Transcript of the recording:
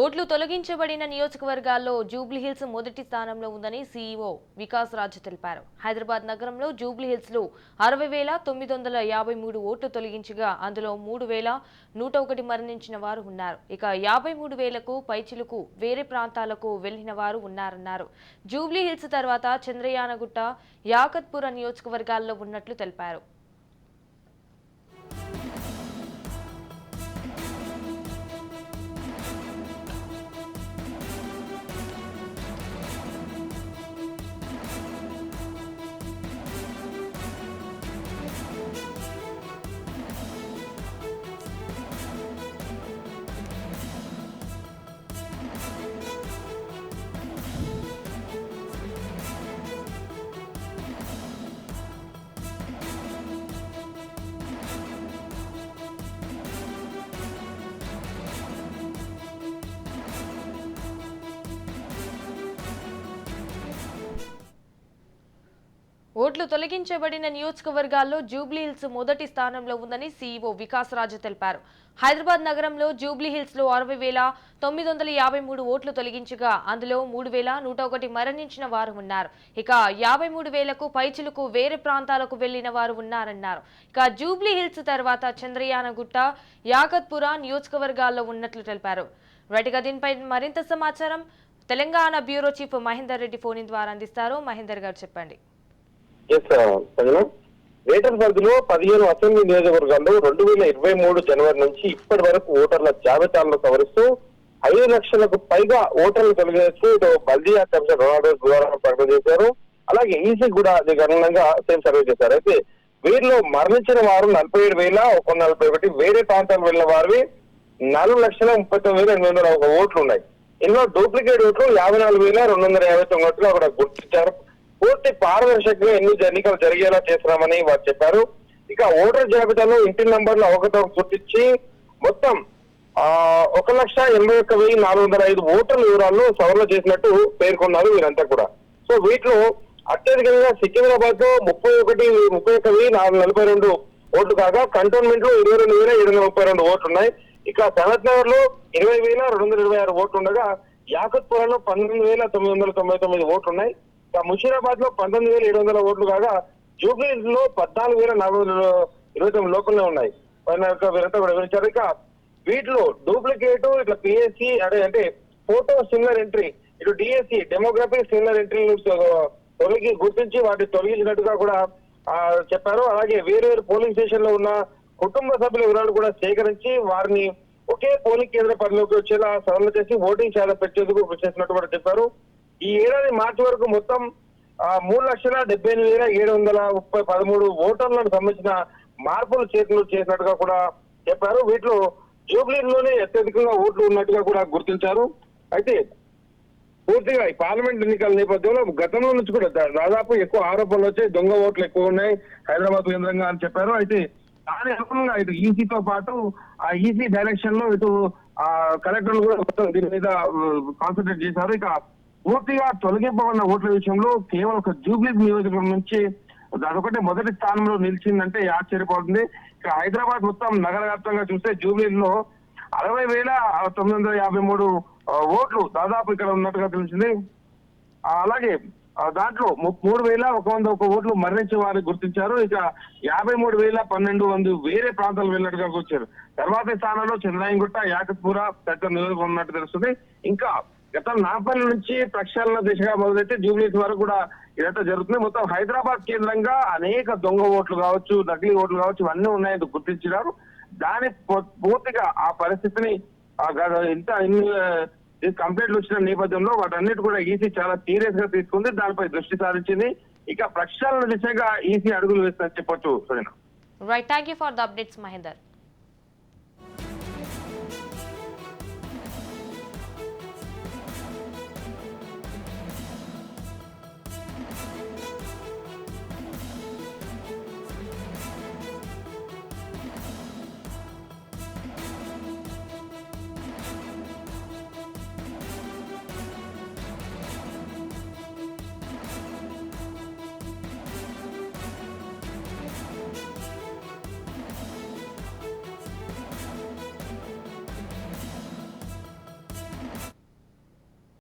ఓట్లు తొలగించబడిన నియోజకవర్గాల్లో జూబ్లీహిల్స్ మొదటి స్థానంలో ఉందని సీఈఓ వికాస్ రాజ్ తెలిపారు. హైదరాబాద్ నగరంలో జూబ్లీహిల్స్లో 60,953 ఓట్లు తొలగించగా అందులో 3,101 మరణించిన వారు ఉన్నారు. ఇక 53,000కు పైచిలుకు వేరే ప్రాంతాలకు వెళ్లిన వారు ఉన్నారన్నారు. జూబ్లీహిల్స్ తర్వాత చంద్రయానగుట్ట, యాకత్పుర నియోజకవర్గాల్లో ఉన్నట్లు తెలిపారు. ఓట్లు తొలగించబడిన నియోజకవర్గాల్లో జూబ్లీహిల్స్ మొదటి స్థానంలో ఉందని సీఈఓ వికాస్ రాజ్ తెలిపారు. హైదరాబాద్ నగరంలో జూబ్లీహిల్స్లో 60,953 ఓట్లు తొలగించగా అందులో 3,101 మరణించిన వారు ఉన్నారు. ఇక 53,000కు పైచిలుకు వేరే ప్రాంతాలకు వెళ్లిన వారు ఉన్నారన్నారు. ఇక జూబ్లీహిల్స్ తర్వాత చంద్రయానగుట్ట, యాకత్పుర నియోజకవర్గాల్లో ఉన్నట్లు తెలిపారు. రైట్గా దీనిపై మరింత సమాచారం Telangana bureau chief Mahender Reddy phone ద్వారా అందిస్తారు. మహేందర్ గారు చెప్పండి. గ్రేటర్ పరిధిలో 15 అసెంబ్లీ నియోజకవర్గాల్లో 2023 జనవరి నుంచి ఇప్పటి వరకు ఓటర్ల జాబితాలను సవరిస్తూ 5 లక్షలకు పైగా ఓటర్లు తొలగించు ఇటు బల్దియా కమిషనర్ రొనాల్డో గురువారం ప్రకటన చేశారు. అలాగే ఈసీ కూడా దీనికి అనుగుణంగా సేమ్ సర్వే చేశారు. అయితే వీరిలో మరణించిన వారు 47,141, వేరే ప్రాంతాలకు వెళ్లిన వారివి 4,39,801 ఓట్లు ఉన్నాయి. ఇందులో డూప్లికేట్ ఓట్లు 54,259 ఓట్లు అక్కడ గుర్తించారు. పూర్తి పారదర్శకంగా ఎన్నికలు జరిగేలా చేస్తున్నామని వారు చెప్పారు. ఇక ఓటర్ జాబితాలో ఇంటి నంబర్లు అవకతవక గుర్తించి మొత్తం 1,81,405 ఓటర్ల వివరాలను సవరణ చేసినట్టు పేర్కొన్నారు వీరంతా కూడా. సో వీటిలో అత్యధికంగా సికింద్రాబాద్ లో 31,442 ఓట్లు కాగా కంటోన్మెంట్ లో 22,732 ఓట్లు ఉన్నాయి. ఇక సనత్ నగర్ లో 20,226 ఓట్లు ఉండగా యాకత్పురలో 19,999 ఓట్లు ఉన్నాయి. ముషీరాబాద్ లో 19,700 ఓట్లు కాగా జూబ్లీహిల్స్ లో 14,429 లోపలనే ఉన్నాయి. వీరంతా కూడా వివరించారు. ఇక వీటిలో డూప్లికేట్ ఇట్లా పిఎస్సి అంటే ఫోటో సిమిలర్ ఎంట్రీ, ఇటు డిఎస్సి డెమోగ్రఫీ సిమిలర్ ఎంట్రీలు గుర్తించి వాటిని తొలగించినట్టుగా కూడా చెప్పారు. అలాగే వేరు పోలింగ్ స్టేషన్ లో ఉన్న కుటుంబ సభ్యుల వివరాలు కూడా సేకరించి వారిని ఒకే పోలింగ్ కేంద్ర పరిధిలోకి వచ్చేలా సవరణ చేసి ఓటింగ్ శాతం పెట్టేందుకు కృషి చేసినట్టు కూడా చెప్పారు. ఈ ఏడాది మార్చి వరకు మొత్తం 3,78,713 ఓటర్లకు సంబంధించిన మార్పులు చేసినట్టుగా కూడా చెప్పారు. వీటిలో జూబ్లీలోనే అత్యధికంగా ఓట్లు ఉన్నట్టుగా కూడా గుర్తించారు. అయితే పూర్తిగా ఈ పార్లమెంట్ ఎన్నికల నేపథ్యంలో గతంలో నుంచి కూడా దాదాపు ఎక్కువ ఆరోపణలు వచ్చాయి, దొంగ ఓట్లు ఎక్కువ ఉన్నాయి హైదరాబాద్ కేంద్రంగా అని చెప్పారు. అయితే దాని అనుగుణంగా ఇటు ఈసీతో పాటు ఆ ఈసీ డైరెక్షన్ లో ఇటు కలెక్టర్లు కూడా మొత్తం దీని మీద కాన్సన్ట్రేట్ చేశారు. ఇక పూర్తిగా తొలగింపబడిన ఓట్ల విషయంలో కేవలం ఒక జూబ్లీహిల్స్ నియోజకవర్గం నుంచి అదొకటే మొదటి స్థానంలో నిలిచిందంటే ఆశ్చర్యపోతుంది. ఇక హైదరాబాద్ మొత్తం నగర వ్యాప్తంగా చూస్తే జూబ్లీహిల్స్ లో 60,953 ఓట్లు దాదాపు ఇక్కడ ఉన్నట్టుగా తెలిసింది. అలాగే దాంట్లో 3,101 ఓట్లు మరణించిన వారిని గుర్తించారు. ఇక 53,012 వేరే ప్రాంతాలకు వెళ్ళినట్టుగా వచ్చారు. తర్వాతి స్థానంలో చంద్రాయనగుట్ట, యాకత్పుర తదితర నియోజకవర్గం ఉన్నట్టు తెలుస్తుంది. ఇంకా గత 40 నుంచి ప్రక్షాళన దిశగా మొదలైతే జూబ్లీహిల్స్ వరకు కూడా ఇదంతా జరుగుతుంది. మొత్తం హైదరాబాద్ కేంద్రంగా అనేక దొంగ ఓట్లు కావచ్చు, నకిలీ ఓట్లు కావచ్చు, ఇవన్నీ ఉన్నాయని గుర్తించినారు. దాని పూర్తిగా ఆ పరిస్థితిని ఇంత కంప్లైంట్లు వచ్చిన నేపథ్యంలో వాటన్నిటి కూడా ఈసీ చాలా సీరియస్ గా తీసుకుంది, దానిపై దృష్టి సారించింది. ఇక ప్రక్షాళన దిశగా ఈసీ అడుగులు వేస్తుందని చెప్పొచ్చు. Right, thank you for the updates Mahender.